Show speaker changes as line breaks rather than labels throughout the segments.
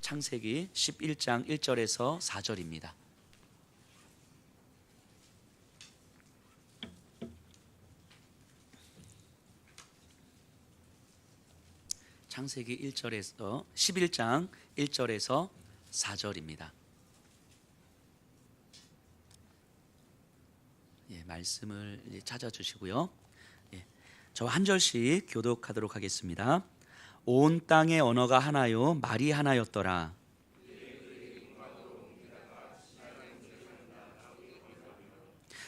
창세기 11장 1절에서 4절입니다. 창세기 11장 1절에서 4절입니다. 말씀을 찾아주시고요. 저와 한 절씩 교독하도록 하겠습니다. 온 땅의 언어가 하나요 말이 하나였더라.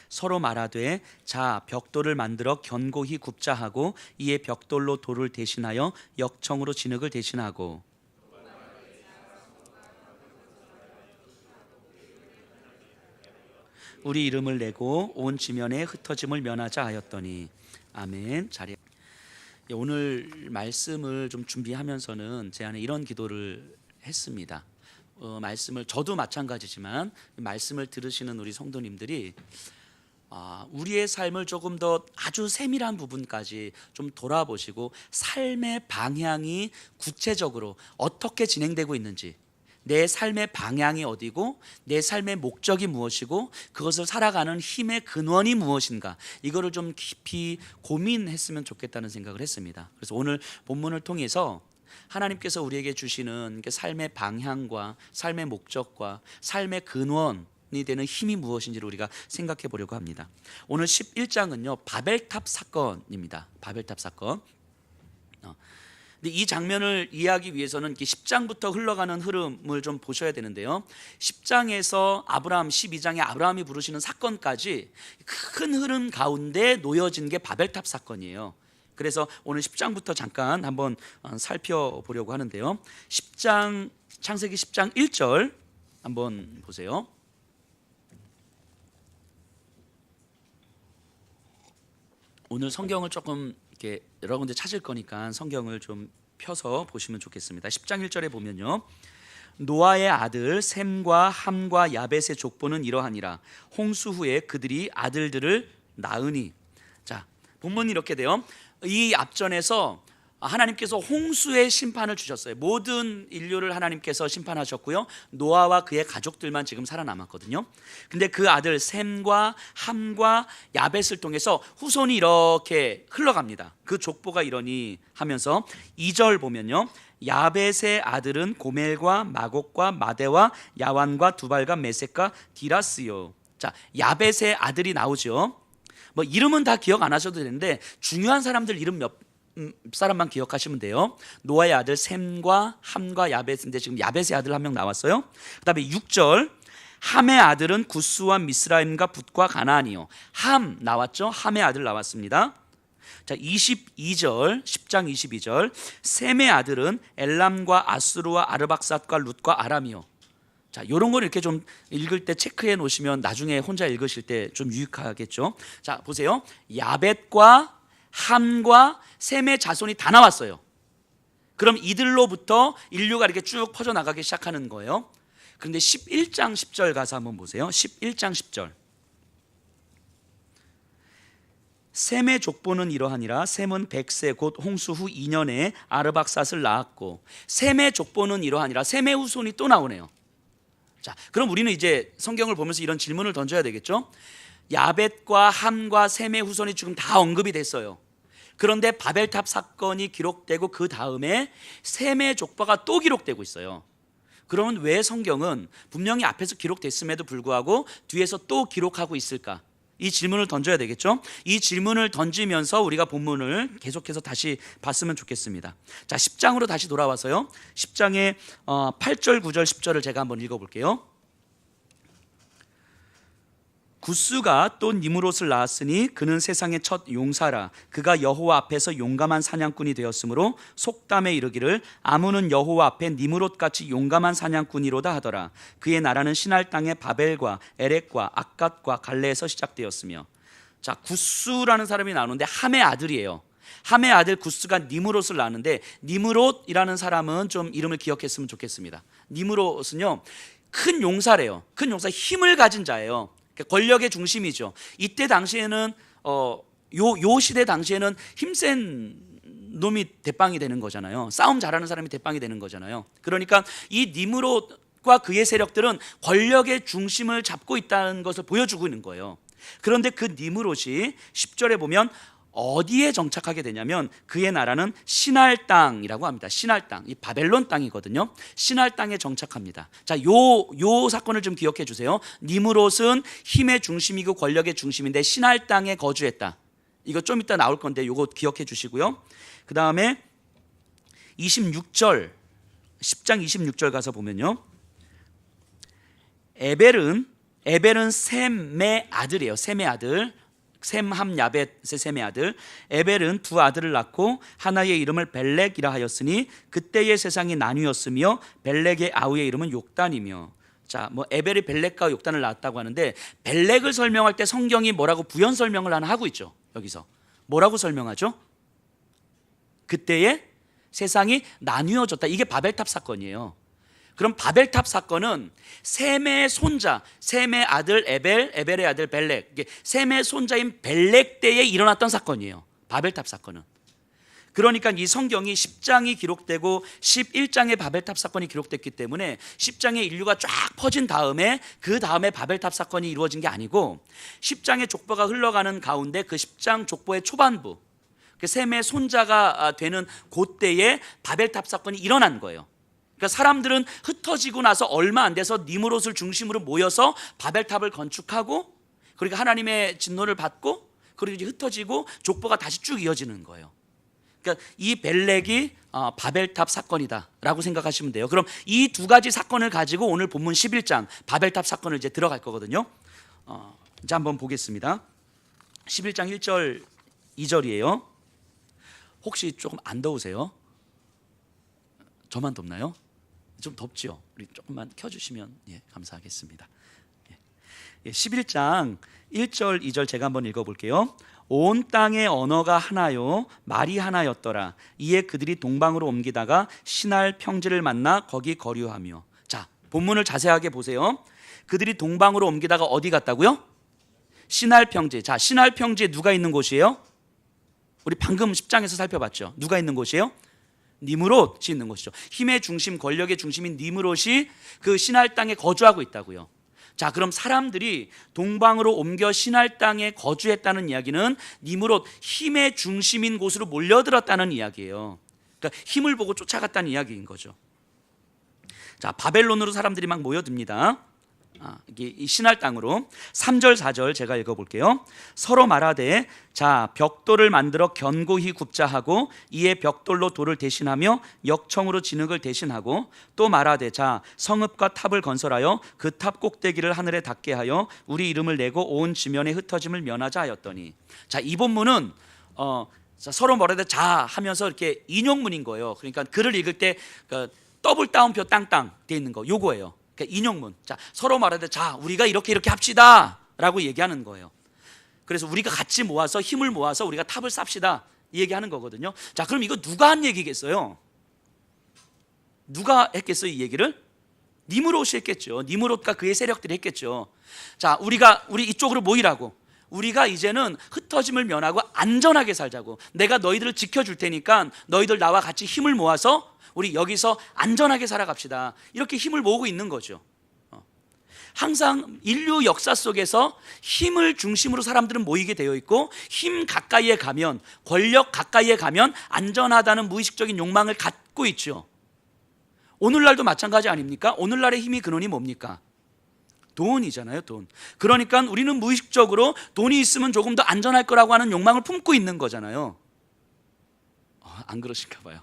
서로 말하되 자 벽돌을 만들어 견고히 굽자 하고 이에 벽돌로 돌을 대신하여 역청으로 진흙을 대신하고 우리 이름을 내고 온 지면에 흩어짐을 면하자 하였더니 아멘. 자리. 오늘 말씀을 좀 준비하면서는 제 안에 이런 기도를 했습니다. 말씀을 저도 마찬가지지만 말씀을 들으시는 우리 성도님들이 우리의 삶을 조금 더 아주 세밀한 부분까지 좀 돌아보시고 삶의 방향이 구체적으로 어떻게 진행되고 있는지, 내 삶의 방향이 어디고 내 삶의 목적이 무엇이고 그것을 살아가는 힘의 근원이 무엇인가, 이거를 좀 깊이 고민했으면 좋겠다는 생각을 했습니다. 그래서 오늘 본문을 통해서 하나님께서 우리에게 주시는 삶의 방향과 삶의 목적과 삶의 근원이 되는 힘이 무엇인지를 우리가 생각해 보려고 합니다. 오늘 11장은요 바벨탑 사건입니다. 바벨탑 사건. 근데 이 장면을 이해하기 위해서는 10장부터 흘러가는 흐름을 좀 보셔야 되는데요, 10장에서 아브라함, 12장에 아브라함이 부르시는 사건까지 큰 흐름 가운데 놓여진 게 바벨탑 사건이에요. 그래서 오늘 10장부터 잠깐 한번 살펴보려고 하는데요, 10장, 창세기 10장 1절 한번 보세요. 오늘 성경을 조금 이렇게 여러 군데 찾을 거니까 성경을 좀 펴서 보시면 좋겠습니다. 10장 1절에 보면요, 노아의 아들 셈과 함과 야벳의 족보는 이러하니라. 홍수 후에 그들이 아들들을 낳으니. 자, 본문이 이렇게 돼요. 이 앞전에서 하나님께서 홍수의 심판을 주셨어요. 모든 인류를 하나님께서 심판하셨고요, 노아와 그의 가족들만 지금 살아남았거든요. 근데 그 아들 셈과 함과 야벳을 통해서 후손이 이렇게 흘러갑니다. 그 족보가 이러니 하면서 2절 보면요, 야벳의 아들은 고멜과 마곡과 마대와 야완과 두발과 메섹과 디라스요. 자, 야벳의 아들이 나오죠. 뭐 이름은 다 기억 안 하셔도 되는데 중요한 사람들 이름 몇 사람만 기억하시면 돼요. 노아의 아들 셈과 함과 야벳인데 지금 야벳의 아들 한 명 나왔어요. 그 다음에 6절, 함의 아들은 구스와 미스라임과 붓과 가나안이요. 함 나왔죠. 함의 아들 나왔습니다. 자, 22절, 10장 22절, 셈의 아들은 엘람과 아수르와 아르박삿과 룻과 아람이요. 자, 이런 걸 이렇게 좀 읽을 때 체크해 놓으시면 나중에 혼자 읽으실 때 좀 유익하겠죠. 자, 보세요. 야벳과 함과 셈의 자손이 다 나왔어요. 그럼 이들로부터 인류가 이렇게 쭉 퍼져나가기 시작하는 거예요. 그런데 11장 10절 가서 한번 보세요. 11장 10절. 셈의 족보는 이러하니라. 셈은 100세 곧 홍수 후 2년에 아르박삿을 낳았고. 셈의 족보는 이러하니라. 셈의 후손이 또 나오네요. 자, 그럼 우리는 이제 성경을 보면서 이런 질문을 던져야 되겠죠. 야벳과 함과 셈의 후손이 지금 다 언급이 됐어요. 그런데 바벨탑 사건이 기록되고 그 다음에 셈의 족보가 또 기록되고 있어요. 그러면 왜 성경은 분명히 앞에서 기록됐음에도 불구하고 뒤에서 또 기록하고 있을까? 이 질문을 던져야 되겠죠. 이 질문을 던지면서 우리가 본문을 계속해서 다시 봤으면 좋겠습니다. 자, 10장으로 다시 돌아와서요, 10장의 8절, 9절, 10절을 제가 한번 읽어볼게요. 구스가 또 니므롯을 낳았으니 그는 세상의 첫 용사라. 그가 여호와 앞에서 용감한 사냥꾼이 되었으므로 속담에 이르기를 아문은 여호와 앞에 니므롯같이 용감한 사냥꾼이로다 하더라. 그의 나라는 신할 땅의 바벨과 에렉과 악갓과 갈레에서 시작되었으며. 자, 구스라는 사람이 나오는데 함의 아들이에요. 함의 아들 구스가 니므롯을 낳았는데, 니므롯이라는 사람은 좀 이름을 기억했으면 좋겠습니다. 니므롯은요 큰 용사래요. 큰 용사, 힘을 가진 자예요. 권력의 중심이죠. 이때 당시에는 요 시대 당시에는 힘센 놈이 대빵이 되는 거잖아요. 싸움 잘하는 사람이 대빵이 되는 거잖아요. 그러니까 이 니므롯과 그의 세력들은 권력의 중심을 잡고 있다는 것을 보여주고 있는 거예요. 그런데 그 니므롯이 10절에 보면 어디에 정착하게 되냐면 그의 나라는 시날 땅이라고 합니다. 시날 땅, 이 바벨론 땅이거든요. 시날 땅에 정착합니다. 자, 요 사건을 좀 기억해 주세요. 니므롯은 힘의 중심이고 권력의 중심인데 시날 땅에 거주했다. 이거 좀 이따 나올 건데 요거 기억해 주시고요. 그 다음에 26절, 10장 26절 가서 보면요, 에벨은 셈의 아들이에요. 셈의 아들, 셈, 함, 야벳의 셈의 아들. 에벨은 두 아들을 낳고 하나의 이름을 벨렉이라 하였으니 그때의 세상이 나뉘었으며 벨렉의 아우의 이름은 욕단이며. 자, 뭐 에벨이 벨렉과 욕단을 낳았다고 하는데 벨렉을 설명할 때 성경이 뭐라고 부연 설명을 하나 하고 있죠. 여기서 뭐라고 설명하죠? 그때의 세상이 나뉘어졌다. 이게 바벨탑 사건이에요. 그럼 바벨탑 사건은 셈의 손자, 셈의 아들 에벨, 에벨의 아들 벨렉, 이게 셈의 손자인 벨렉 때에 일어났던 사건이에요. 바벨탑 사건은. 그러니까 이 성경이 10장이 기록되고 11장에 바벨탑 사건이 기록됐기 때문에 10장의 인류가 쫙 퍼진 다음에 그 다음에 바벨탑 사건이 이루어진 게 아니고 10장의 족보가 흘러가는 가운데 그 10장 족보의 초반부, 그 셈의 손자가 되는 그때에 바벨탑 사건이 일어난 거예요. 그러니까 사람들은 흩어지고 나서 얼마 안 돼서 니므롯을 중심으로 모여서 바벨탑을 건축하고, 그러니까 하나님의 진노를 받고, 그리고 이제 흩어지고 족보가 다시 쭉 이어지는 거예요. 그러니까 이 벨렉이 바벨탑 사건이다라고 생각하시면 돼요. 그럼 이 두 가지 사건을 가지고 오늘 본문 11장 바벨탑 사건을 이제 들어갈 거거든요. 이제 한번 보겠습니다. 11장 1절 2절이에요. 혹시 조금 안 더우세요? 저만 덥나요? 좀 덥죠? 우리 조금만 켜주시면 감사하겠습니다. 11장 1절 2절 제가 한번 읽어볼게요. 온 땅의 언어가 하나요 말이 하나였더라. 이에 그들이 동방으로 옮기다가 시날 평지를 만나 거기 거류하며. 자, 본문을 자세하게 보세요. 그들이 동방으로 옮기다가 어디 갔다고요? 시날 평지. 자, 시날 평지에 누가 있는 곳이에요? 우리 방금 10장에서 살펴봤죠. 누가 있는 곳이에요? 니므롯이 있는 곳이죠. 힘의 중심, 권력의 중심인 니므롯이 그 시날 땅에 거주하고 있다고요. 자, 그럼 사람들이 동방으로 옮겨 시날 땅에 거주했다는 이야기는 니므롯, 힘의 중심인 곳으로 몰려들었다는 이야기예요. 그러니까 힘을 보고 쫓아갔다는 이야기인 거죠. 자, 바벨론으로 사람들이 막 모여듭니다. 이게 이 시날 땅으로. 3절 4절 제가 읽어볼게요. 서로 말하되 자, 벽돌을 만들어 견고히 굽자 하고 이에 벽돌로 돌을 대신하며 역청으로 진흙을 대신하고, 또 말하되 자, 성읍과 탑을 건설하여 그 탑 꼭대기를 하늘에 닿게 하여 우리 이름을 내고 온 지면에 흩어짐을 면하자 하였더니. 자, 이 본문은 서로 말하되 자 하면서 이렇게 인용문인 거예요. 그러니까 글을 읽을 때 더블 따옴표 땅땅 돼 있는 거 요거예요. 그러니까 인용문. 자, 서로 말하되 자, 우리가 이렇게 합시다 라고 얘기하는 거예요. 그래서 우리가 같이 모아서 힘을 모아서 우리가 탑을 쌉시다 이 얘기하는 거거든요. 자, 그럼 이거 누가 한 얘기겠어요? 누가 했겠어요 이 얘기를? 니므롯이 했겠죠. 니므롯과 그의 세력들이 했겠죠. 자, 우리 이쪽으로 모이라고. 우리가 이제는 흩어짐을 면하고 안전하게 살자고. 내가 너희들을 지켜줄 테니까 너희들 나와 같이 힘을 모아서 우리 여기서 안전하게 살아갑시다. 이렇게 힘을 모으고 있는 거죠. 항상 인류 역사 속에서 힘을 중심으로 사람들은 모이게 되어 있고, 힘 가까이에 가면, 권력 가까이에 가면 안전하다는 무의식적인 욕망을 갖고 있죠. 오늘날도 마찬가지 아닙니까? 오늘날의 힘의 근원이 뭡니까? 돈이잖아요, 돈. 그러니까 우리는 무의식적으로 돈이 있으면 조금 더 안전할 거라고 하는 욕망을 품고 있는 거잖아요. 안 그러신가 봐요.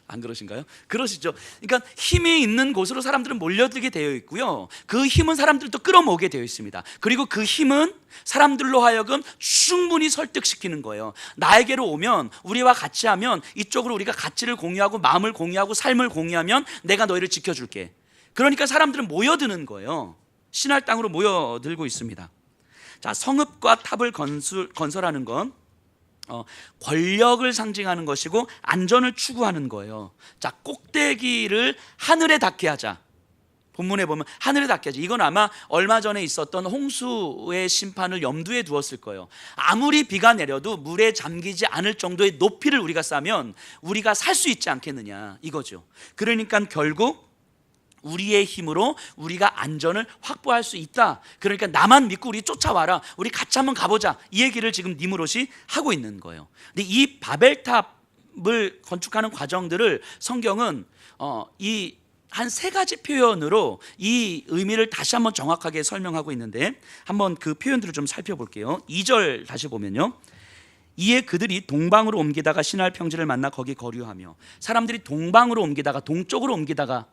안 그러신가요? 그러시죠. 그러니까 힘이 있는 곳으로 사람들은 몰려들게 되어 있고요, 그 힘은 사람들도 끌어모으게 되어 있습니다. 그리고 그 힘은 사람들로 하여금 충분히 설득시키는 거예요. 나에게로 오면, 우리와 같이 하면, 이쪽으로 우리가 가치를 공유하고 마음을 공유하고 삶을 공유하면 내가 너희를 지켜줄게. 그러니까 사람들은 모여드는 거예요. 신할 땅으로 모여들고 있습니다. 자, 성읍과 탑을 건설하는 건 권력을 상징하는 것이고 안전을 추구하는 거예요. 자, 꼭대기를 하늘에 닿게 하자. 본문에 보면 하늘에 닿게 하지. 이건 아마 얼마 전에 있었던 홍수의 심판을 염두에 두었을 거예요. 아무리 비가 내려도 물에 잠기지 않을 정도의 높이를 우리가 쌓으면 우리가 살 수 있지 않겠느냐 이거죠. 그러니까 결국 우리의 힘으로 우리가 안전을 확보할 수 있다. 그러니까 나만 믿고 우리 쫓아와라, 우리 같이 한번 가보자, 이 얘기를 지금 니므롯이 하고 있는 거예요. 근데 이 바벨탑을 건축하는 과정들을 성경은 이 한 세 가지 표현으로 이 의미를 다시 한번 정확하게 설명하고 있는데, 한번 그 표현들을 좀 살펴볼게요. 2절 다시 보면요, 이에 그들이 동방으로 옮기다가 시날 평지를 만나 거기 거류하며. 사람들이 동방으로 옮기다가, 동쪽으로 옮기다가,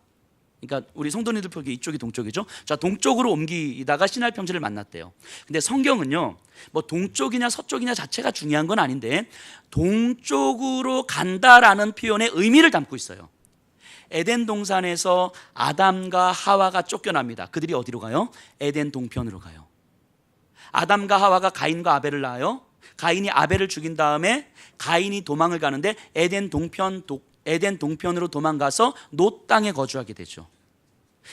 그러니까 우리 성도님들 보기 이쪽이 동쪽이죠. 자, 동쪽으로 옮기다가 시날 평지를 만났대요. 근데 성경은요, 뭐 동쪽이냐 서쪽이냐 자체가 중요한 건 아닌데 동쪽으로 간다라는 표현의 의미를 담고 있어요. 에덴 동산에서 아담과 하와가 쫓겨납니다. 그들이 어디로 가요? 에덴 동편으로 가요. 아담과 하와가 가인과 아벨을 낳아요. 가인이 아벨을 죽인 다음에 가인이 도망을 가는데 에덴 동편으로 도망가서 롯 땅에 거주하게 되죠.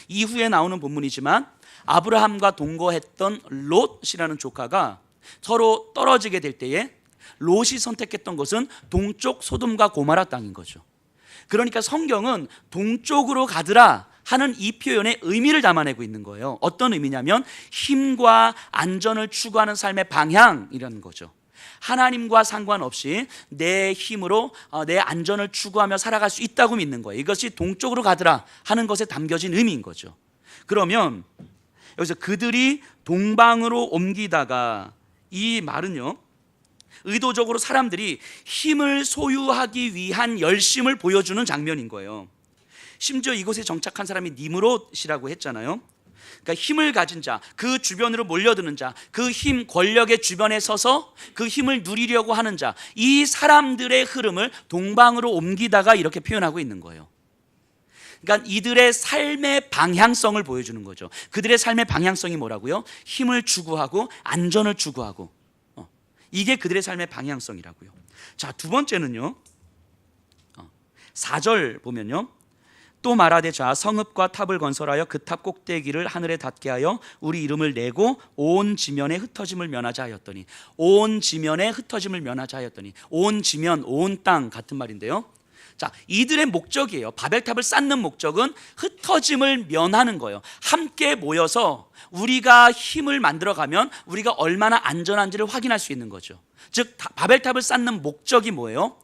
이후에 나오는 본문이지만 아브라함과 동거했던 롯이라는 조카가 서로 떨어지게 될 때에 롯이 선택했던 곳은 동쪽 소돔과 고모라 땅인 거죠. 그러니까 성경은 동쪽으로 가더라 하는 이 표현의 의미를 담아내고 있는 거예요. 어떤 의미냐면 힘과 안전을 추구하는 삶의 방향이라는 거죠. 하나님과 상관없이 내 힘으로 내 안전을 추구하며 살아갈 수 있다고 믿는 거예요. 이것이 동쪽으로 가더라 하는 것에 담겨진 의미인 거죠. 그러면 여기서 그들이 동방으로 옮기다가, 이 말은요, 의도적으로 사람들이 힘을 소유하기 위한 열심을 보여주는 장면인 거예요. 심지어 이곳에 정착한 사람이 니므롯이라고 했잖아요. 그러니까 힘을 가진 자, 그 주변으로 몰려드는 자, 그 힘, 권력의 주변에 서서 그 힘을 누리려고 하는 자, 이 사람들의 흐름을 동방으로 옮기다가 이렇게 표현하고 있는 거예요. 그러니까 이들의 삶의 방향성을 보여주는 거죠. 그들의 삶의 방향성이 뭐라고요? 힘을 추구하고 안전을 추구하고, 이게 그들의 삶의 방향성이라고요. 자, 두 번째는요, 4절 보면요, 또 말하되 자 성읍과 탑을 건설하여 그 탑 꼭대기를 하늘에 닿게 하여 우리 이름을 내고 온 지면에 흩어짐을 면하자 하였더니. 온 지면에 흩어짐을 면하자 하였더니, 온 지면, 온 땅 같은 말인데요. 자, 이들의 목적이에요. 바벨탑을 쌓는 목적은 흩어짐을 면하는 거예요. 함께 모여서 우리가 힘을 만들어가면 우리가 얼마나 안전한지를 확인할 수 있는 거죠. 즉 바벨탑을 쌓는 목적이 뭐예요?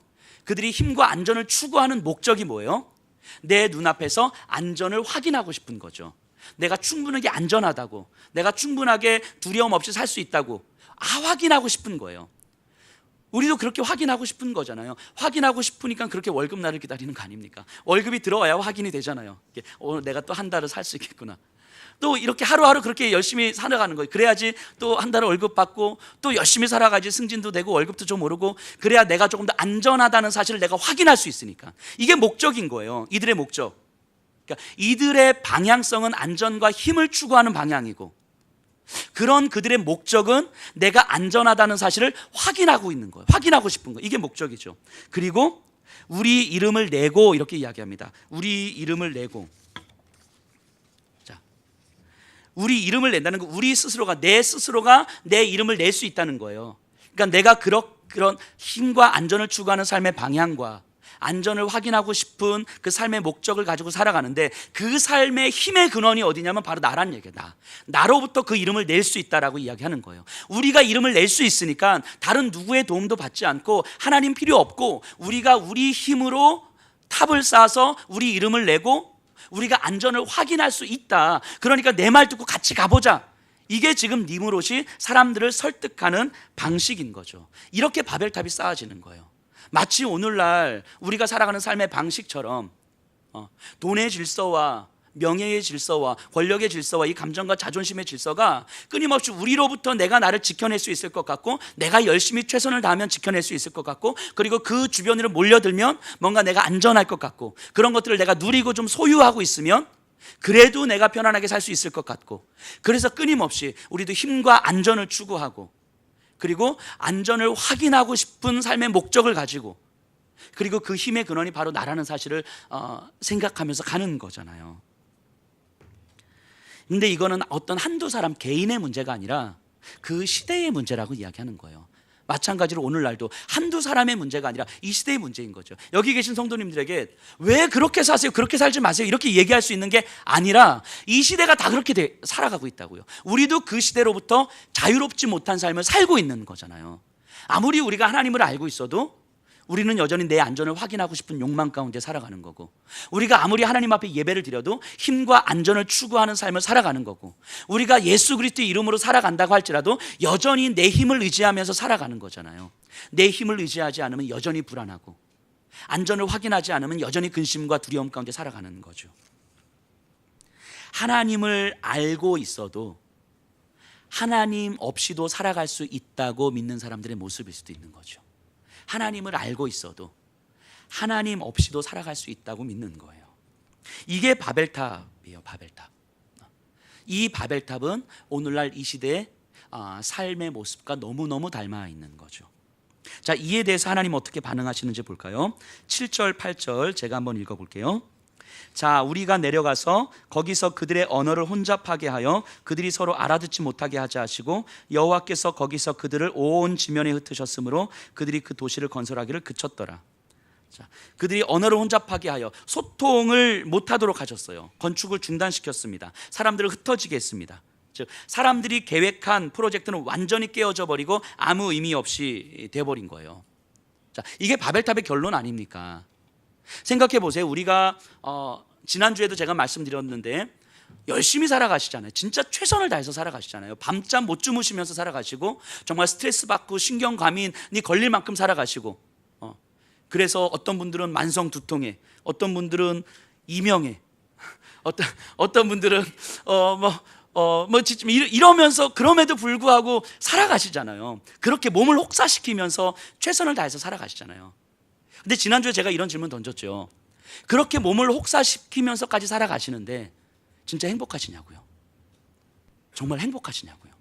그들이 힘과 안전을 추구하는 목적이 뭐예요? 내 눈앞에서 안전을 확인하고 싶은 거죠. 내가 충분하게 안전하다고, 내가 충분하게 두려움 없이 살 수 있다고 확인하고 싶은 거예요. 우리도 그렇게 확인하고 싶은 거잖아요. 확인하고 싶으니까 그렇게 월급날을 기다리는 거 아닙니까? 월급이 들어와야 확인이 되잖아요. 내가 또 한 달을 살 수 있겠구나. 또 이렇게 하루하루 그렇게 열심히 살아가는 거예요. 그래야지 또 한 달을 월급 받고 또 열심히 살아가지 승진도 되고 월급도 좀 오르고, 그래야 내가 조금 더 안전하다는 사실을 내가 확인할 수 있으니까. 이게 목적인 거예요. 이들의 목적. 그러니까 이들의 방향성은 안전과 힘을 추구하는 방향이고, 그런 그들의 목적은 내가 안전하다는 사실을 확인하고 있는 거예요. 확인하고 싶은 거예요. 이게 목적이죠. 그리고 우리 이름을 내고, 이렇게 이야기합니다. 우리 이름을 내고. 자, 우리 이름을 낸다는 거, 우리 스스로가, 내 스스로가 내 이름을 낼 수 있다는 거예요. 그러니까 내가 그런 힘과 안전을 추구하는 삶의 방향과 안전을 확인하고 싶은 그 삶의 목적을 가지고 살아가는데, 그 삶의 힘의 근원이 어디냐면 바로 나란 얘기야. 나로부터 그 이름을 낼 수 있다라고 이야기하는 거예요. 우리가 이름을 낼 수 있으니까 다른 누구의 도움도 받지 않고 하나님 필요 없고 우리가 우리 힘으로 탑을 쌓아서 우리 이름을 내고 우리가 안전을 확인할 수 있다. 그러니까 내 말 듣고 같이 가보자. 이게 지금 니므롯이 사람들을 설득하는 방식인 거죠. 이렇게 바벨탑이 쌓아지는 거예요. 마치 오늘날 우리가 살아가는 삶의 방식처럼 돈의 질서와 명예의 질서와 권력의 질서와 이 감정과 자존심의 질서가 끊임없이 우리로부터 내가 나를 지켜낼 수 있을 것 같고, 내가 열심히 최선을 다하면 지켜낼 수 있을 것 같고, 그리고 그 주변으로 몰려들면 뭔가 내가 안전할 것 같고, 그런 것들을 내가 누리고 좀 소유하고 있으면 그래도 내가 편안하게 살 수 있을 것 같고, 그래서 끊임없이 우리도 힘과 안전을 추구하고, 그리고 안전을 확인하고 싶은 삶의 목적을 가지고, 그리고 그 힘의 근원이 바로 나라는 사실을 생각하면서 가는 거잖아요. 근데 이거는 어떤 한두 사람 개인의 문제가 아니라 그 시대의 문제라고 이야기하는 거예요. 마찬가지로 오늘날도 한두 사람의 문제가 아니라 이 시대의 문제인 거죠. 여기 계신 성도님들에게 왜 그렇게 사세요? 그렇게 살지 마세요. 이렇게 얘기할 수 있는 게 아니라 이 시대가 다 그렇게 살아가고 있다고요. 우리도 그 시대로부터 자유롭지 못한 삶을 살고 있는 거잖아요. 아무리 우리가 하나님을 알고 있어도 우리는 여전히 내 안전을 확인하고 싶은 욕망 가운데 살아가는 거고, 우리가 아무리 하나님 앞에 예배를 드려도 힘과 안전을 추구하는 삶을 살아가는 거고, 우리가 예수 그리스도의 이름으로 살아간다고 할지라도 여전히 내 힘을 의지하면서 살아가는 거잖아요. 내 힘을 의지하지 않으면 여전히 불안하고, 안전을 확인하지 않으면 여전히 근심과 두려움 가운데 살아가는 거죠. 하나님을 알고 있어도 하나님 없이도 살아갈 수 있다고 믿는 사람들의 모습일 수도 있는 거죠. 하나님을 알고 있어도 하나님 없이도 살아갈 수 있다고 믿는 거예요. 이게 바벨탑이에요. 바벨탑. 이 바벨탑은 오늘날 이 시대의 삶의 모습과 너무너무 닮아 있는 거죠. 자, 이에 대해서 하나님 어떻게 반응하시는지 볼까요? 7절 8절 제가 한번 읽어볼게요. 자, 우리가 내려가서 거기서 그들의 언어를 혼잡하게 하여 그들이 서로 알아듣지 못하게 하자 하시고, 여호와께서 거기서 그들을 온 지면에 흩으셨으므로 그들이 그 도시를 건설하기를 그쳤더라. 자, 그들이 언어를 혼잡하게 하여 소통을 못하도록 하셨어요. 건축을 중단시켰습니다. 사람들을 흩어지게 했습니다. 즉, 사람들이 계획한 프로젝트는 완전히 깨어져 버리고 아무 의미 없이 돼버린 거예요. 자, 이게 바벨탑의 결론 아닙니까? 생각해 보세요. 우리가 지난주에도 제가 말씀드렸는데 열심히 살아가시잖아요. 진짜 최선을 다해서 살아가시잖아요. 밤잠 못 주무시면서 살아가시고, 정말 스트레스 받고 신경과민이 걸릴 만큼 살아가시고, 그래서 어떤 분들은 만성 두통에, 어떤 분들은 이명에, 어떤 분들은 이러면서 그럼에도 불구하고 살아가시잖아요. 그렇게 몸을 혹사시키면서 최선을 다해서 살아가시잖아요. 근데 지난주에 제가 이런 질문 던졌죠. 그렇게 몸을 혹사시키면서까지 살아가시는데 진짜 행복하시냐고요? 정말 행복하시냐고요?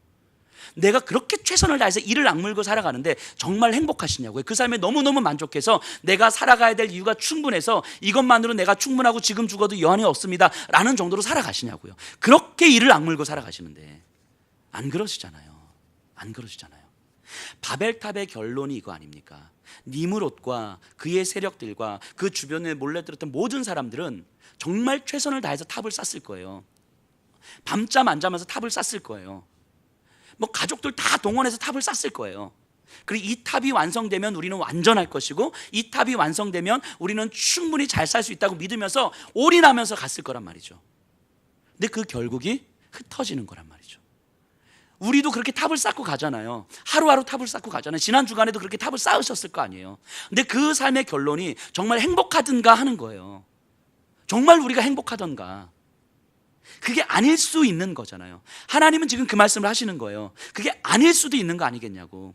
내가 그렇게 최선을 다해서 이를 악물고 살아가는데 정말 행복하시냐고요? 그 삶에 너무너무 만족해서 내가 살아가야 될 이유가 충분해서 이것만으로 내가 충분하고 지금 죽어도 여한이 없습니다 라는 정도로 살아가시냐고요? 그렇게 이를 악물고 살아가시는데 안 그러시잖아요. 안 그러시잖아요. 바벨탑의 결론이 이거 아닙니까? 니므롯과 그의 세력들과 그 주변에 몰려들었던 모든 사람들은 정말 최선을 다해서 탑을 쌓을 거예요. 밤잠 안 자면서 탑을 쌓을 거예요. 뭐 가족들 다 동원해서 탑을 쌓을 거예요. 그리고 이 탑이 완성되면 우리는 완전할 것이고, 이 탑이 완성되면 우리는 충분히 잘 살 수 있다고 믿으면서 올인하면서 갔을 거란 말이죠. 근데 그 결국이 흩어지는 거란 말이죠. 우리도 그렇게 탑을 쌓고 가잖아요. 하루하루 탑을 쌓고 가잖아요. 지난 주간에도 그렇게 탑을 쌓으셨을 거 아니에요. 근데 그 삶의 결론이 정말 행복하든가 하는 거예요. 정말 우리가 행복하던가. 그게 아닐 수 있는 거잖아요. 하나님은 지금 그 말씀을 하시는 거예요. 그게 아닐 수도 있는 거 아니겠냐고.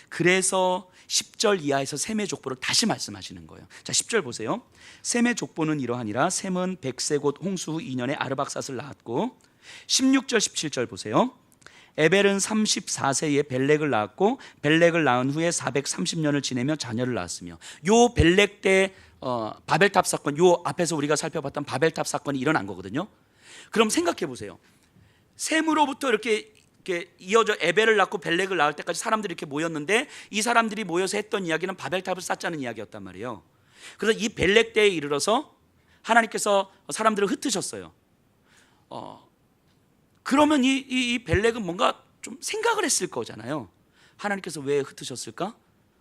그래서 10절 이하에서 셈의 족보를 다시 말씀하시는 거예요. 자, 10절 보세요. 셈의 족보는 이러하니라. 셈은 100세 곧 홍수 후 2년에 아르박삿을 낳았고, 16절 17절 보세요. 에벨은 34세에 벨렉을 낳았고, 벨렉을 낳은 후에 430년을 지내며 자녀를 낳았으며, 요 벨렉 때 바벨탑 사건, 요 앞에서 우리가 살펴봤던 바벨탑 사건이 일어난 거거든요. 그럼 생각해 보세요. 셈으로부터 이렇게 이어져 에벨을 낳고 벨렉을 낳을 때까지 사람들이 이렇게 모였는데, 이 사람들이 모여서 했던 이야기는 바벨탑을 쌓자는 이야기였단 말이에요. 그래서 이 벨렉 때에 이르러서 하나님께서 사람들을 흩으셨어요. 그러면 이 벨렉은 뭔가 좀 생각을 했을 거잖아요. 하나님께서 왜 흩으셨을까?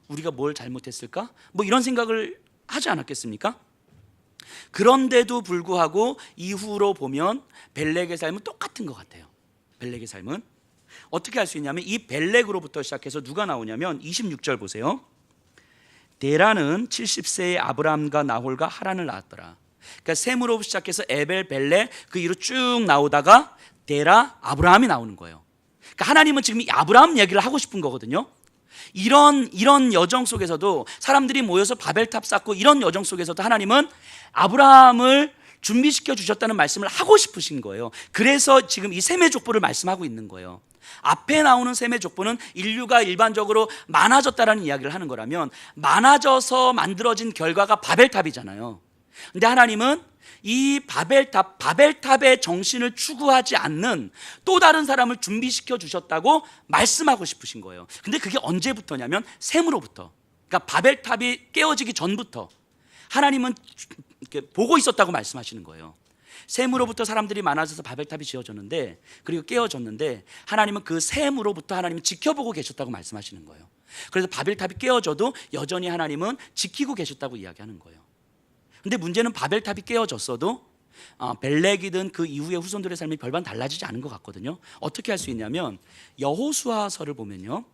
우리가 뭘 잘못했을까? 뭐 이런 생각을 하지 않았겠습니까? 그런데도 불구하고 이후로 보면 벨렉의 삶은 똑같은 것 같아요. 벨렉의 삶은 어떻게 할 수 있냐면, 이 벨렉으로부터 시작해서 누가 나오냐면 26절 보세요. 데라는 70세의 아브람과 나홀과 하란을 낳았더라. 그러니까 셈으로 시작해서 에벨, 벨렉, 그 이후로 쭉 나오다가 데라, 아브라함이 나오는 거예요. 그러니까 하나님은 지금 이 아브라함 얘기를 하고 싶은 거거든요. 이런 여정 속에서도 사람들이 모여서 바벨탑 쌓고 이런 여정 속에서도 하나님은 아브라함을 준비시켜 주셨다는 말씀을 하고 싶으신 거예요. 그래서 지금 이 셈의 족보를 말씀하고 있는 거예요. 앞에 나오는 셈의 족보는 인류가 일반적으로 많아졌다라는 이야기를 하는 거라면, 많아져서 만들어진 결과가 바벨탑이잖아요. 근데 하나님은 이 바벨탑의 정신을 추구하지 않는 또 다른 사람을 준비시켜 주셨다고 말씀하고 싶으신 거예요. 근데 그게 언제부터냐면 셈으로부터. 그러니까 바벨탑이 깨어지기 전부터 하나님은 이렇게 보고 있었다고 말씀하시는 거예요. 셈으로부터 사람들이 많아져서 바벨탑이 지어졌는데, 그리고 깨어졌는데, 하나님은 그 셈으로부터 하나님은 지켜보고 계셨다고 말씀하시는 거예요. 그래서 바벨탑이 깨어져도 여전히 하나님은 지키고 계셨다고 이야기하는 거예요. 근데 문제는 바벨탑이 깨어졌어도 벨렉이든 그 이후의 후손들의 삶이 별반 달라지지 않은 것 같거든요. 어떻게 할 수 있냐면 여호수아서를 보면요,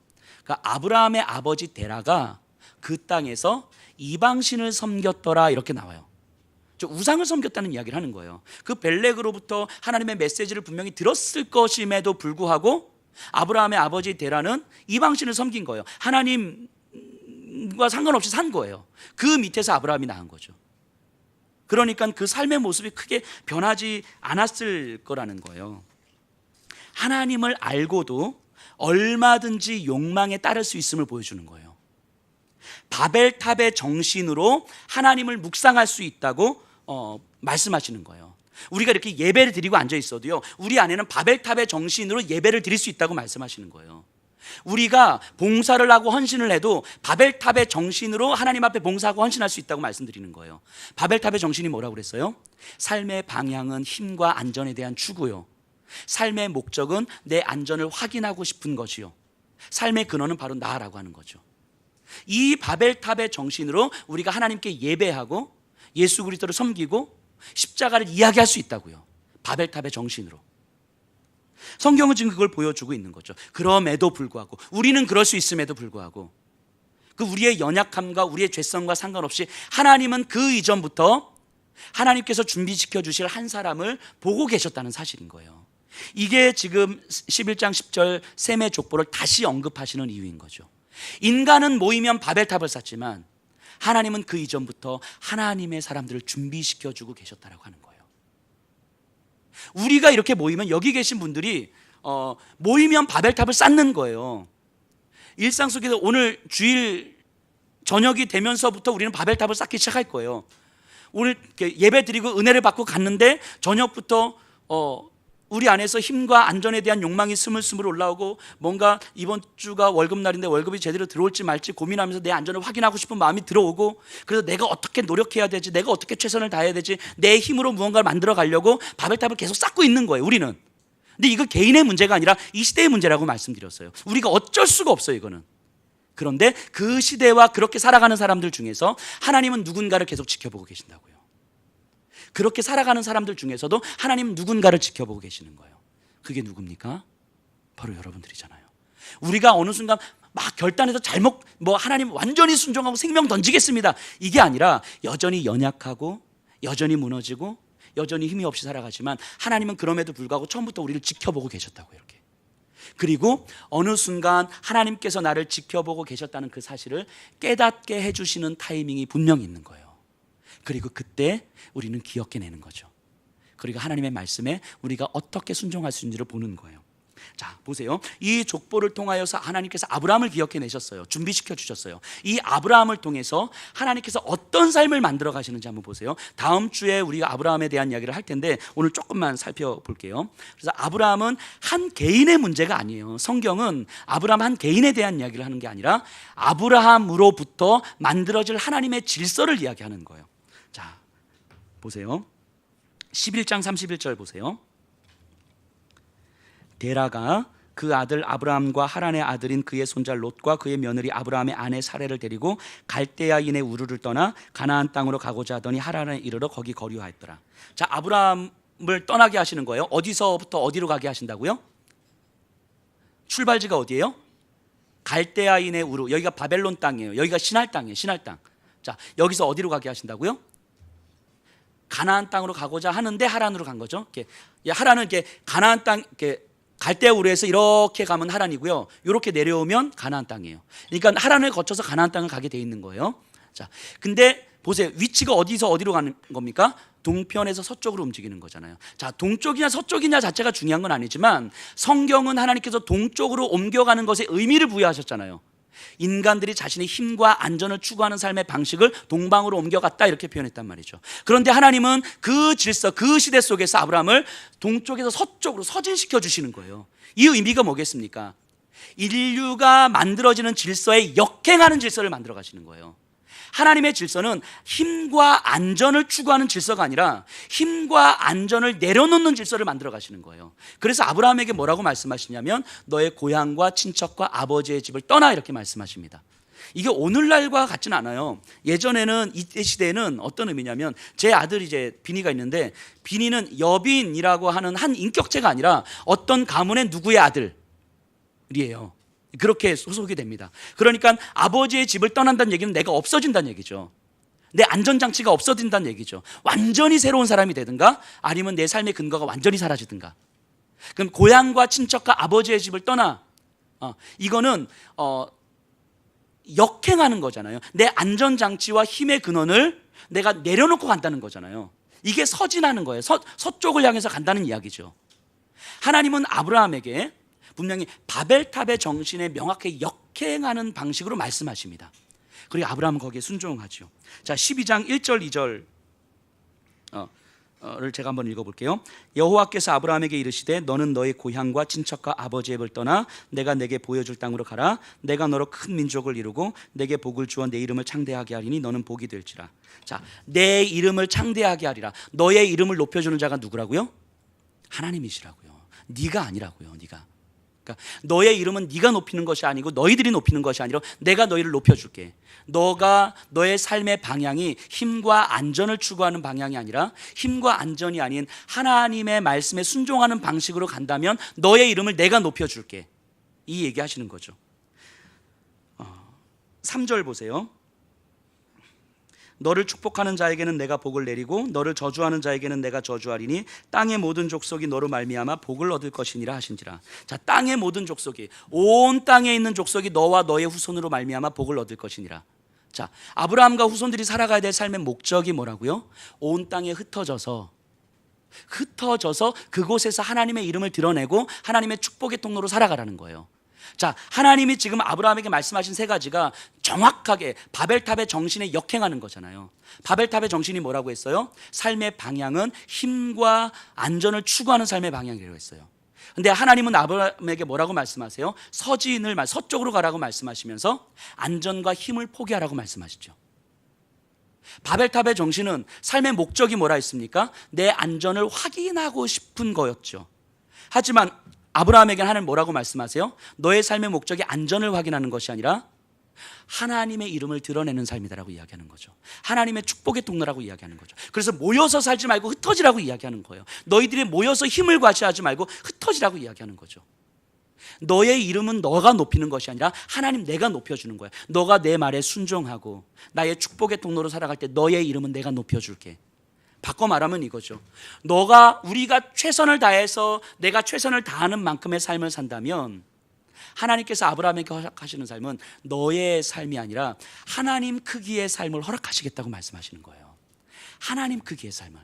그러니까 아브라함의 아버지 데라가 그 땅에서 이방신을 섬겼더라 이렇게 나와요. 우상을 섬겼다는 이야기를 하는 거예요. 그 벨렉으로부터 하나님의 메시지를 분명히 들었을 것임에도 불구하고 아브라함의 아버지 데라는 이방신을 섬긴 거예요. 하나님과 상관없이 산 거예요. 그 밑에서 아브라함이 낳은 거죠. 그러니까 그 삶의 모습이 크게 변하지 않았을 거라는 거예요. 하나님을 알고도 얼마든지 욕망에 따를 수 있음을 보여주는 거예요. 바벨탑의 정신으로 하나님을 묵상할 수 있다고 말씀하시는 거예요. 우리가 이렇게 예배를 드리고 앉아 있어도요, 우리 안에는 바벨탑의 정신으로 예배를 드릴 수 있다고 말씀하시는 거예요. 우리가 봉사를 하고 헌신을 해도 바벨탑의 정신으로 하나님 앞에 봉사하고 헌신할 수 있다고 말씀드리는 거예요. 바벨탑의 정신이 뭐라고 그랬어요? 삶의 방향은 힘과 안전에 대한 추구요, 삶의 목적은 내 안전을 확인하고 싶은 것이요, 삶의 근원은 바로 나라고 하는 거죠. 이 바벨탑의 정신으로 우리가 하나님께 예배하고 예수 그리스도를 섬기고 십자가를 이야기할 수 있다고요. 바벨탑의 정신으로. 성경은 지금 그걸 보여주고 있는 거죠. 그럼에도 불구하고, 우리는 그럴 수 있음에도 불구하고, 그 우리의 연약함과 우리의 죄성과 상관없이 하나님은 그 이전부터 하나님께서 준비시켜 주실 한 사람을 보고 계셨다는 사실인 거예요. 이게 지금 11장 10절 셈의 족보를 다시 언급하시는 이유인 거죠. 인간은 모이면 바벨탑을 쌓지만 하나님은 그 이전부터 하나님의 사람들을 준비시켜 주고 계셨다라고 하는 거예요. 우리가 이렇게 모이면 여기 계신 분들이 모이면 바벨탑을 쌓는 거예요. 일상 속에서 오늘 주일 저녁이 되면서부터 우리는 바벨탑을 쌓기 시작할 거예요. 오늘 예배 드리고 은혜를 받고 갔는데 저녁부터 우리 안에서 힘과 안전에 대한 욕망이 스물스물 올라오고, 뭔가 이번 주가 월급날인데 월급이 제대로 들어올지 말지 고민하면서 내 안전을 확인하고 싶은 마음이 들어오고, 그래서 내가 어떻게 노력해야 되지, 내가 어떻게 최선을 다해야 되지, 내 힘으로 무언가를 만들어 가려고 바벨탑을 계속 쌓고 있는 거예요, 우리는. 근데 이거 개인의 문제가 아니라 이 시대의 문제라고 말씀드렸어요. 우리가 어쩔 수가 없어요, 이거는. 그런데 그 시대와 그렇게 살아가는 사람들 중에서 하나님은 누군가를 계속 지켜보고 계신다고요. 그렇게 살아가는 사람들 중에서도 하나님은 누군가를 지켜보고 계시는 거예요. 그게 누굽니까? 바로 여러분들이잖아요. 우리가 어느 순간 막 결단해서 하나님 완전히 순종하고 생명 던지겠습니다, 이게 아니라 여전히 연약하고 여전히 무너지고 여전히 힘이 없이 살아가지만 하나님은 그럼에도 불구하고 처음부터 우리를 지켜보고 계셨다고, 이렇게. 그리고 어느 순간 하나님께서 나를 지켜보고 계셨다는 그 사실을 깨닫게 해주시는 타이밍이 분명히 있는 거예요. 그리고 그때 우리는 기억해내는 거죠. 그리고 하나님의 말씀에 우리가 어떻게 순종할 수 있는지를 보는 거예요. 자, 보세요. 이 족보를 통하여서 하나님께서 아브라함을 기억해내셨어요. 준비시켜 주셨어요. 이 아브라함을 통해서 하나님께서 어떤 삶을 만들어 가시는지 한번 보세요. 다음 주에 우리가 아브라함에 대한 이야기를 할 텐데 오늘 조금만 살펴볼게요. 그래서 아브라함은 한 개인의 문제가 아니에요. 성경은 아브라함 한 개인에 대한 이야기를 하는 게 아니라 아브라함으로부터 만들어질 하나님의 질서를 이야기하는 거예요. 자, 보세요. 11장 31절 보세요. 데라가 그 아들 아브라함과 하란의 아들인 그의 손자 롯과 그의 며느리 아브라함의 아내 사레를 데리고 갈대아인의 우르를 떠나 가나안 땅으로 가고자 하더니 하란에 이르러 거기 거류하였더라. 자, 아브라함을 떠나게 하시는 거예요. 어디서부터 어디로 가게 하신다고요? 출발지가 어디예요? 갈대아인의 우르. 여기가 바벨론 땅이에요. 여기가 신할 땅이에요. 신할 땅. 자, 여기서 어디로 가게 하신다고요? 가나안 땅으로 가고자 하는데 하란으로 간 거죠. 하란은 가나안 땅, 갈대아 우르에서 이렇게 가면 하란이고요. 이렇게 내려오면 가나안 땅이에요. 그러니까 하란을 거쳐서 가나안 땅을 가게 돼 있는 거예요. 자, 근데 보세요. 위치가 어디서 어디로 가는 겁니까? 동편에서 서쪽으로 움직이는 거잖아요. 자, 동쪽이냐 서쪽이냐 자체가 중요한 건 아니지만 성경은 하나님께서 동쪽으로 옮겨가는 것에 의미를 부여하셨잖아요. 인간들이 자신의 힘과 안전을 추구하는 삶의 방식을 동방으로 옮겨갔다 이렇게 표현했단 말이죠. 그런데 하나님은 그 질서, 그 시대 속에서 아브라함을 동쪽에서 서쪽으로 서진시켜 주시는 거예요. 이 의미가 뭐겠습니까? 인류가 만들어지는 질서에 역행하는 질서를 만들어 가시는 거예요. 하나님의 질서는 힘과 안전을 추구하는 질서가 아니라 힘과 안전을 내려놓는 질서를 만들어 가시는 거예요. 그래서 아브라함에게 뭐라고 말씀하시냐면 너의 고향과 친척과 아버지의 집을 떠나 이렇게 말씀하십니다. 이게 오늘날과 같지는 않아요. 예전에는 이때 시대에는 어떤 의미냐면 제 아들이 이제 비니가 있는데 비니는 여빈이라고 하는 한 인격체가 아니라 어떤 가문의 누구의 아들이에요. 그렇게 소속이 됩니다. 그러니까 아버지의 집을 떠난다는 얘기는 내가 없어진다는 얘기죠. 내 안전장치가 없어진다는 얘기죠. 완전히 새로운 사람이 되든가 아니면 내 삶의 근거가 완전히 사라지든가. 그럼 고향과 친척과 아버지의 집을 떠나 이거는 역행하는 거잖아요. 내 안전장치와 힘의 근원을 내가 내려놓고 간다는 거잖아요. 이게 서진하는 거예요. 서쪽을 향해서 간다는 이야기죠. 하나님은 아브라함에게 분명히 바벨탑의 정신에 명확하게 역행하는 방식으로 말씀하십니다. 그리고 아브라함은 거기에 순종하죠. 자, 12장 1절 2절을 제가 한번 읽어볼게요. 여호와께서 아브라함에게 이르시되 너는 너의 고향과 친척과 아버지의 집을 떠나 내가 내게 보여줄 땅으로 가라. 내가 너로 큰 민족을 이루고 내게 복을 주어 내 이름을 창대하게 하리니 너는 복이 될지라. 자, 내 이름을 창대하게 하리라. 너의 이름을 높여주는 자가 누구라고요? 하나님이시라고요. 네가 아니라고요. 네가. 그러니까 너의 이름은 네가 높이는 것이 아니고 너희들이 높이는 것이 아니라 내가 너희를 높여줄게. 너가 너의 삶의 방향이 힘과 안전을 추구하는 방향이 아니라 힘과 안전이 아닌 하나님의 말씀에 순종하는 방식으로 간다면 너의 이름을 내가 높여줄게. 이 얘기하시는 거죠. 3절 보세요. 너를 축복하는 자에게는 내가 복을 내리고 너를 저주하는 자에게는 내가 저주하리니 땅의 모든 족속이 너로 말미암아 복을 얻을 것이니라 하신지라. 자, 땅의 모든 족속이, 온 땅에 있는 족속이 너와 너의 후손으로 말미암아 복을 얻을 것이니라. 자, 아브라함과 후손들이 살아가야 될 삶의 목적이 뭐라고요? 온 땅에 흩어져서 그곳에서 하나님의 이름을 드러내고 하나님의 축복의 통로로 살아가라는 거예요. 자, 하나님이 지금 아브라함에게 말씀하신 세 가지가 정확하게 바벨탑의 정신에 역행하는 거잖아요. 바벨탑의 정신이 뭐라고 했어요? 삶의 방향은 힘과 안전을 추구하는 삶의 방향이라고 했어요. 근데 하나님은 아브라함에게 뭐라고 말씀하세요? 서쪽으로 가라고 말씀하시면서 안전과 힘을 포기하라고 말씀하시죠. 바벨탑의 정신은 삶의 목적이 뭐라 했습니까? 내 안전을 확인하고 싶은 거였죠. 하지만 아브라함에게 하나님 뭐라고 말씀하세요? 너의 삶의 목적이 안전을 확인하는 것이 아니라 하나님의 이름을 드러내는 삶이다라고 이야기하는 거죠. 하나님의 축복의 통로라고 이야기하는 거죠. 그래서 모여서 살지 말고 흩어지라고 이야기하는 거예요. 너희들이 모여서 힘을 과시하지 말고 흩어지라고 이야기하는 거죠. 너의 이름은 너가 높이는 것이 아니라 하나님 내가 높여주는 거야. 너가 내 말에 순종하고 나의 축복의 통로로 살아갈 때 너의 이름은 내가 높여줄게. 바꿔 말하면 이거죠. 우리가 최선을 다해서 내가 최선을 다하는 만큼의 삶을 산다면 하나님께서 아브라함에게 허락하시는 삶은 너의 삶이 아니라 하나님 크기의 삶을 허락하시겠다고 말씀하시는 거예요. 하나님 크기의 삶을.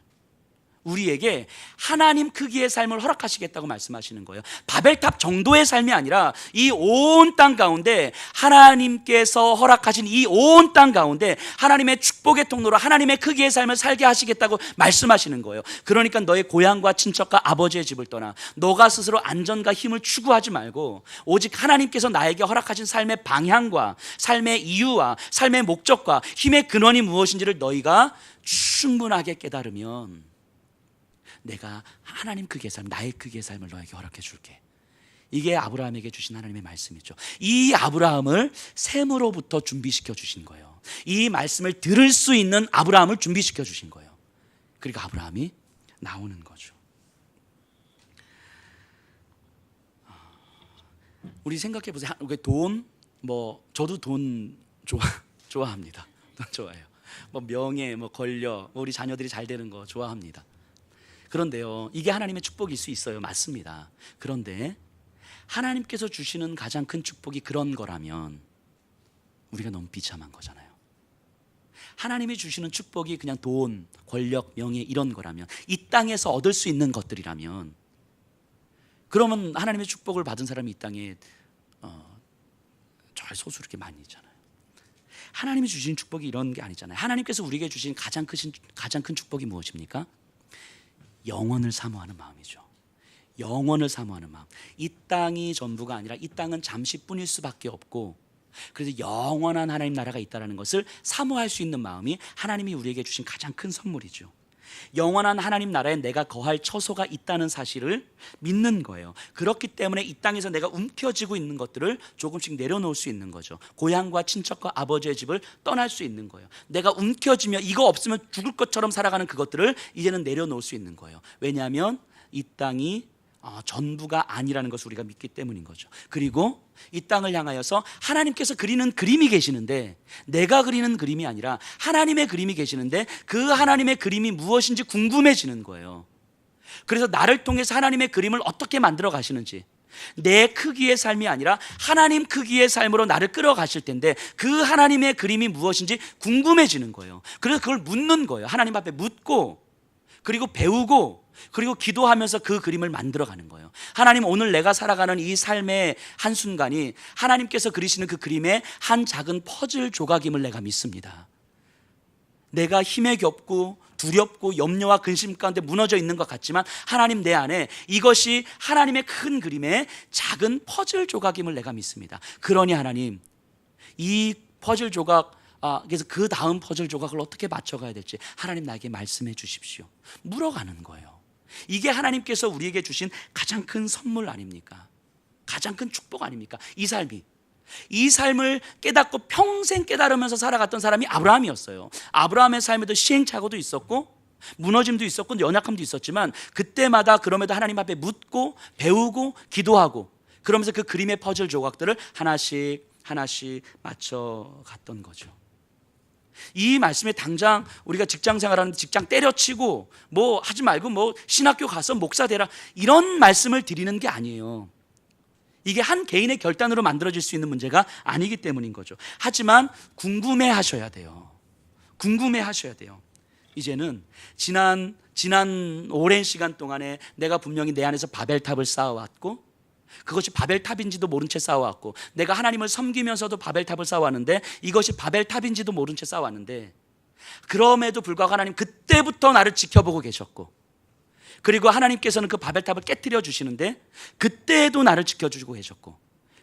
우리에게 하나님 크기의 삶을 허락하시겠다고 말씀하시는 거예요. 바벨탑 정도의 삶이 아니라 이 온 땅 가운데 하나님께서 허락하신 이 온 땅 가운데 하나님의 축복의 통로로 하나님의 크기의 삶을 살게 하시겠다고 말씀하시는 거예요. 그러니까 너의 고향과 친척과 아버지의 집을 떠나 너가 스스로 안전과 힘을 추구하지 말고 오직 하나님께서 나에게 허락하신 삶의 방향과 삶의 이유와 삶의 목적과 힘의 근원이 무엇인지를 너희가 충분하게 깨달으면 내가 하나님 크기의 삶, 나의 크기의 삶을 너에게 허락해 줄게. 이게 아브라함에게 주신 하나님의 말씀이죠. 이 아브라함을 셈으로부터 준비시켜 주신 거예요. 이 말씀을 들을 수 있는 아브라함을 준비시켜 주신 거예요. 그러니까 아브라함이 나오는 거죠. 우리 생각해 보세요. 돈, 저도 돈 좋아합니다. 돈 좋아해요. 명예, 권력, 우리 자녀들이 잘 되는 거 좋아합니다. 그런데요, 이게 하나님의 축복일 수 있어요. 맞습니다. 그런데 하나님께서 주시는 가장 큰 축복이 그런 거라면 우리가 너무 비참한 거잖아요. 하나님이 주시는 축복이 그냥 돈, 권력, 명예 이런 거라면, 이 땅에서 얻을 수 있는 것들이라면, 그러면 하나님의 축복을 받은 사람이 이 땅에 소수 이렇게 많이 있잖아요. 하나님이 주신 축복이 이런 게 아니잖아요. 하나님께서 우리에게 주신 가장 큰 축복이 무엇입니까? 영원을 사모하는 마음이죠. 영원을 사모하는 마음. 이 땅이 전부가 아니라 이 땅은 잠시뿐일 수밖에 없고, 그래서 영원한 하나님 나라가 있다는 것을 사모할 수 있는 마음이 하나님이 우리에게 주신 가장 큰 선물이죠. 영원한 하나님 나라에 내가 거할 처소가 있다는 사실을 믿는 거예요. 그렇기 때문에 이 땅에서 내가 움켜쥐고 있는 것들을 조금씩 내려놓을 수 있는 거죠. 고향과 친척과 아버지의 집을 떠날 수 있는 거예요. 내가 움켜쥐며 이거 없으면 죽을 것처럼 살아가는 그것들을 이제는 내려놓을 수 있는 거예요. 왜냐하면 이 땅이 전부가 아니라는 것을 우리가 믿기 때문인 거죠. 그리고 이 땅을 향하여서 하나님께서 그리는 그림이 계시는데, 내가 그리는 그림이 아니라 하나님의 그림이 계시는데, 그 하나님의 그림이 무엇인지 궁금해지는 거예요. 그래서 나를 통해서 하나님의 그림을 어떻게 만들어 가시는지, 내 크기의 삶이 아니라 하나님 크기의 삶으로 나를 끌어가실 텐데, 그 하나님의 그림이 무엇인지 궁금해지는 거예요. 그래서 그걸 묻는 거예요. 하나님 앞에 묻고, 그리고 배우고, 그리고 기도하면서 그 그림을 만들어가는 거예요. 하나님, 오늘 내가 살아가는 이 삶의 한순간이 하나님께서 그리시는 그 그림의 한 작은 퍼즐 조각임을 내가 믿습니다. 내가 힘에 겹고 두렵고 염려와 근심 가운데 무너져 있는 것 같지만, 하나님, 내 안에 이것이 하나님의 큰 그림의 작은 퍼즐 조각임을 내가 믿습니다. 그러니 하나님, 이 퍼즐 조각, 그래서 그 다음 퍼즐 조각을 어떻게 맞춰가야 될지 하나님 나에게 말씀해 주십시오. 물어가는 거예요. 이게 하나님께서 우리에게 주신 가장 큰 선물 아닙니까? 가장 큰 축복 아닙니까? 이 삶을 깨닫고 평생 깨달으면서 살아갔던 사람이 아브라함이었어요. 아브라함의 삶에도 시행착오도 있었고 무너짐도 있었고 연약함도 있었지만, 그때마다 그럼에도 하나님 앞에 묻고 배우고 기도하고, 그러면서 그 그림의 퍼즐 조각들을 하나씩 맞춰갔던 거죠. 이 말씀에 당장 우리가 직장 생활하는데 직장 때려치고 뭐 하지 말고 뭐 신학교 가서 목사 되라, 이런 말씀을 드리는 게 아니에요. 이게 한 개인의 결단으로 만들어질 수 있는 문제가 아니기 때문인 거죠. 하지만 궁금해 하셔야 돼요. 이제는 지난 오랜 시간 동안에 내가 분명히 내 안에서 바벨탑을 쌓아왔고, 그것이 바벨탑인지도 모른 채 쌓아왔고, 내가 하나님을 섬기면서도 바벨탑을 쌓아왔는데, 이것이 바벨탑인지도 모른 채 쌓아왔는데, 그럼에도 불구하고 하나님 그때부터 나를 지켜보고 계셨고, 그리고 하나님께서는 그 바벨탑을 깨뜨려 주시는데 그때에도 나를 지켜주고 계셨고,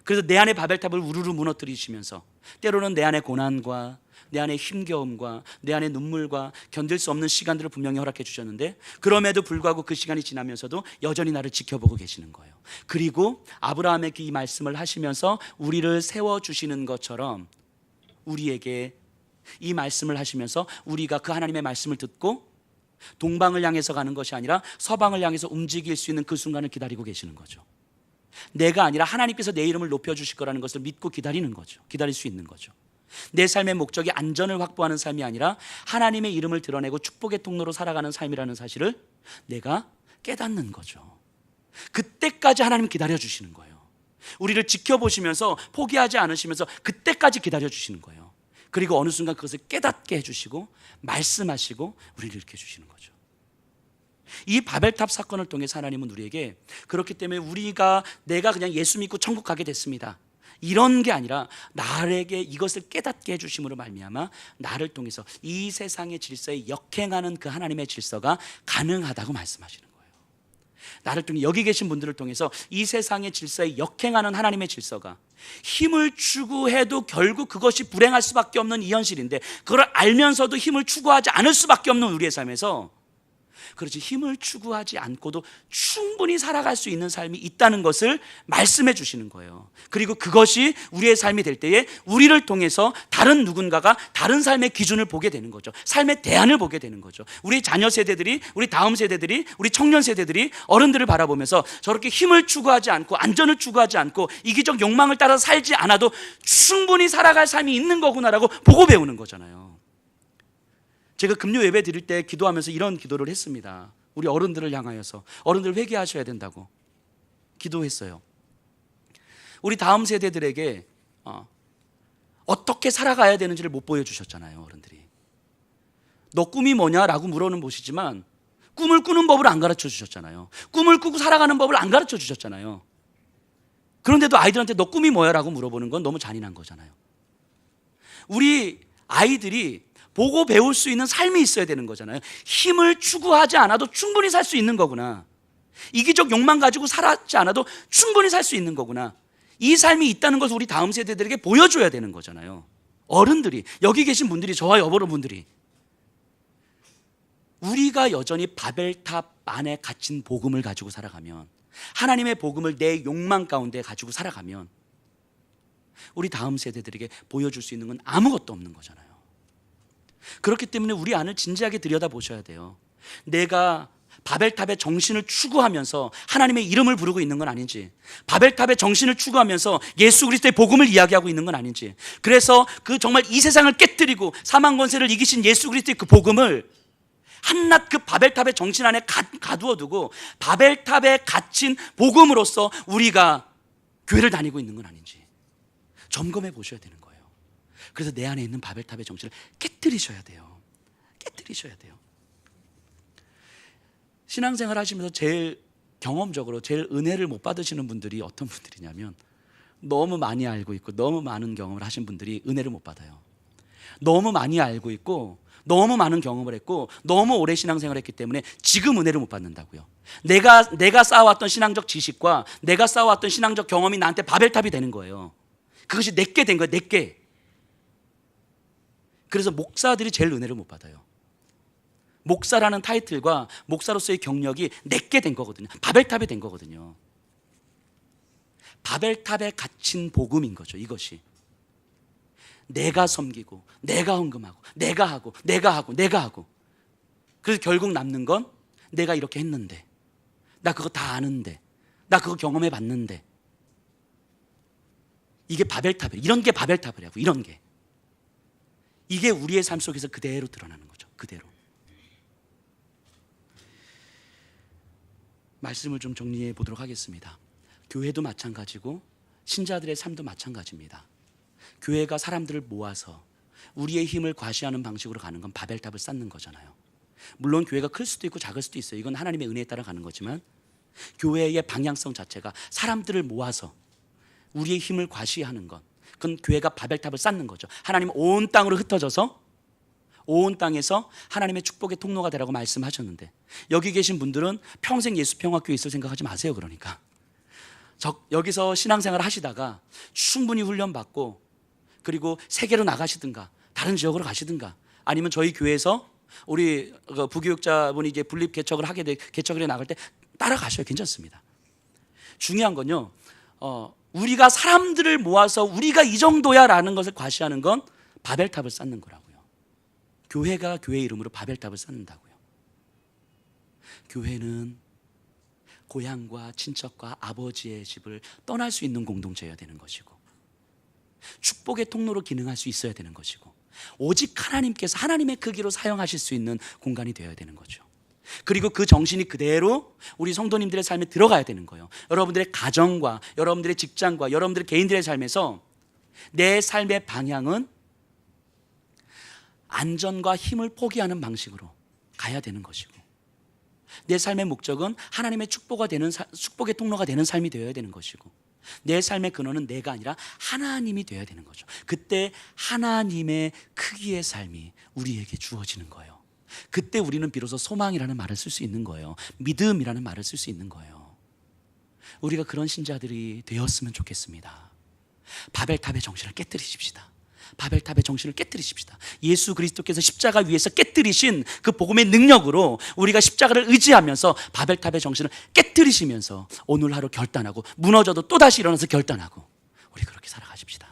그래서 내 안의 바벨탑을 우르르 무너뜨리시면서 때로는 내 안의 고난과 내 안의 힘겨움과 내 안의 눈물과 견딜 수 없는 시간들을 분명히 허락해 주셨는데, 그럼에도 불구하고 그 시간이 지나면서도 여전히 나를 지켜보고 계시는 거예요. 그리고 아브라함에게 이 말씀을 하시면서 우리를 세워주시는 것처럼 우리에게 이 말씀을 하시면서 우리가 그 하나님의 말씀을 듣고 동방을 향해서 가는 것이 아니라 서방을 향해서 움직일 수 있는 그 순간을 기다리고 계시는 거죠. 내가 아니라 하나님께서 내 이름을 높여주실 거라는 것을 믿고 기다리는 거죠. 기다릴 수 있는 거죠. 내 삶의 목적이 안전을 확보하는 삶이 아니라 하나님의 이름을 드러내고 축복의 통로로 살아가는 삶이라는 사실을 내가 깨닫는 거죠. 그때까지 하나님 기다려주시는 거예요. 우리를 지켜보시면서 포기하지 않으시면서 그때까지 기다려주시는 거예요. 그리고 어느 순간 그것을 깨닫게 해주시고 말씀하시고 우리를 일으켜 주시는 거죠. 이 바벨탑 사건을 통해서 하나님은 우리에게, 그렇기 때문에 내가 그냥 예수 믿고 천국 가게 됐습니다, 이런 게 아니라 나에게 이것을 깨닫게 해주심으로 말미암아 나를 통해서 이 세상의 질서에 역행하는 그 하나님의 질서가 가능하다고 말씀하시는 거예요. 나를 통해 여기 계신 분들을 통해서 이 세상의 질서에 역행하는 하나님의 질서가, 힘을 추구해도 결국 그것이 불행할 수밖에 없는 이 현실인데, 그걸 알면서도 힘을 추구하지 않을 수밖에 없는 우리의 삶에서, 그렇지, 힘을 추구하지 않고도 충분히 살아갈 수 있는 삶이 있다는 것을 말씀해 주시는 거예요. 그리고 그것이 우리의 삶이 될 때에 우리를 통해서 다른 누군가가 다른 삶의 기준을 보게 되는 거죠. 삶의 대안을 보게 되는 거죠. 우리 자녀 세대들이, 우리 다음 세대들이, 우리 청년 세대들이 어른들을 바라보면서 저렇게 힘을 추구하지 않고 안전을 추구하지 않고 이기적 욕망을 따라 살지 않아도 충분히 살아갈 삶이 있는 거구나라고 보고 배우는 거잖아요. 제가 금요 예배 드릴 때 기도하면서 이런 기도를 했습니다. 우리 어른들을 향하여서, 어른들 회개하셔야 된다고 기도했어요. 우리 다음 세대들에게 어떻게 살아가야 되는지를 못 보여주셨잖아요. 어른들이 너 꿈이 뭐냐라고 물어는 보시지만 꿈을 꾸는 법을 안 가르쳐 주셨잖아요. 꿈을 꾸고 살아가는 법을 안 가르쳐 주셨잖아요. 그런데도 아이들한테 너 꿈이 뭐야? 라고 물어보는 건 너무 잔인한 거잖아요. 우리 아이들이 보고 배울 수 있는 삶이 있어야 되는 거잖아요. 힘을 추구하지 않아도 충분히 살 수 있는 거구나. 이기적 욕망 가지고 살지 않아도 충분히 살 수 있는 거구나. 이 삶이 있다는 것을 우리 다음 세대들에게 보여줘야 되는 거잖아요. 어른들이, 여기 계신 분들이, 저와 여러분들이 우리가 여전히 바벨탑 안에 갇힌 복음을 가지고 살아가면, 하나님의 복음을 내 욕망 가운데 가지고 살아가면 우리 다음 세대들에게 보여줄 수 있는 건 아무것도 없는 거잖아요. 그렇기 때문에 우리 안을 진지하게 들여다보셔야 돼요. 내가 바벨탑의 정신을 추구하면서 하나님의 이름을 부르고 있는 건 아닌지, 바벨탑의 정신을 추구하면서 예수 그리스도의 복음을 이야기하고 있는 건 아닌지, 그래서 그 정말 이 세상을 깨뜨리고 사망 권세를 이기신 예수 그리스도의 그 복음을 한낱 그 바벨탑의 정신 안에 가두어 두고 바벨탑에 갇힌 복음으로서 우리가 교회를 다니고 있는 건 아닌지 점검해 보셔야 되는 거예요. 그래서 내 안에 있는 바벨탑의 정신을 깨뜨리셔야 돼요. 깨뜨리셔야 돼요. 신앙생활 하시면서 제일 경험적으로 제일 은혜를 못 받으시는 분들이 어떤 분들이냐면, 너무 많이 알고 있고 너무 많은 경험을 하신 분들이 은혜를 못 받아요. 너무 많이 알고 있고 너무 많은 경험을 했고 너무 오래 신앙생활을 했기 때문에 지금 은혜를 못 받는다고요. 내가 쌓아왔던 신앙적 지식과 내가 쌓아왔던 신앙적 경험이 나한테 바벨탑이 되는 거예요. 그것이 내게 된 거예요. 내게. 그래서 목사들이 제일 은혜를 못 받아요. 목사라는 타이틀과 목사로서의 경력이 내게 된 거거든요. 바벨탑이 된 거거든요. 바벨탑에 갇힌 복음인 거죠. 이것이 내가 섬기고 내가 헌금하고 내가 하고 그래서 결국 남는 건 내가 이렇게 했는데, 나 그거 다 아는데, 나 그거 경험해 봤는데, 이게 바벨탑이에요. 이런 게 바벨탑이라고. 이런 게, 이게 우리의 삶 속에서 그대로 드러나는 거죠. 그대로. 말씀을 좀 정리해 보도록 하겠습니다. 교회도 마찬가지고 신자들의 삶도 마찬가지입니다. 교회가 사람들을 모아서 우리의 힘을 과시하는 방식으로 가는 건 바벨탑을 쌓는 거잖아요. 물론 교회가 클 수도 있고 작을 수도 있어요. 이건 하나님의 은혜에 따라 가는 거지만, 교회의 방향성 자체가 사람들을 모아서 우리의 힘을 과시하는 것, 그건 교회가 바벨탑을 쌓는 거죠. 하나님 온 땅으로 흩어져서 온 땅에서 하나님의 축복의 통로가 되라고 말씀하셨는데, 여기 계신 분들은 평생 예수평화교회 있을 생각하지 마세요. 그러니까 여기서 신앙생활 하시다가 충분히 훈련받고 그리고 세계로 나가시든가 다른 지역으로 가시든가, 아니면 저희 교회에서 우리 부교육자분이 이제 분립 개척을 개척을 해 나갈 때 따라가셔야 괜찮습니다. 중요한 건요, 우리가 사람들을 모아서 우리가 이 정도야 라는 것을 과시하는 건 바벨탑을 쌓는 거라고요. 교회가 교회 이름으로 바벨탑을 쌓는다고요. 교회는 고향과 친척과 아버지의 집을 떠날 수 있는 공동체여야 되는 것이고, 축복의 통로로 기능할 수 있어야 되는 것이고, 오직 하나님께서 하나님의 크기로 사용하실 수 있는 공간이 되어야 되는 거죠. 그리고 그 정신이 그대로 우리 성도님들의 삶에 들어가야 되는 거예요. 여러분들의 가정과 여러분들의 직장과 여러분들의 개인들의 삶에서 내 삶의 방향은 안전과 힘을 포기하는 방식으로 가야 되는 것이고, 내 삶의 목적은 하나님의 축복의 통로가 되는 삶이 되어야 되는 것이고, 내 삶의 근원은 내가 아니라 하나님이 되어야 되는 거죠. 그때 하나님의 크기의 삶이 우리에게 주어지는 거예요. 그때 우리는 비로소 소망이라는 말을 쓸 수 있는 거예요. 믿음이라는 말을 쓸 수 있는 거예요. 우리가 그런 신자들이 되었으면 좋겠습니다. 바벨탑의 정신을 깨뜨리십시다. 바벨탑의 정신을 깨뜨리십시다. 예수 그리스도께서 십자가 위에서 깨뜨리신 그 복음의 능력으로 우리가 십자가를 의지하면서 바벨탑의 정신을 깨뜨리시면서 오늘 하루 결단하고, 무너져도 또다시 일어나서 결단하고, 우리 그렇게 살아가십시다.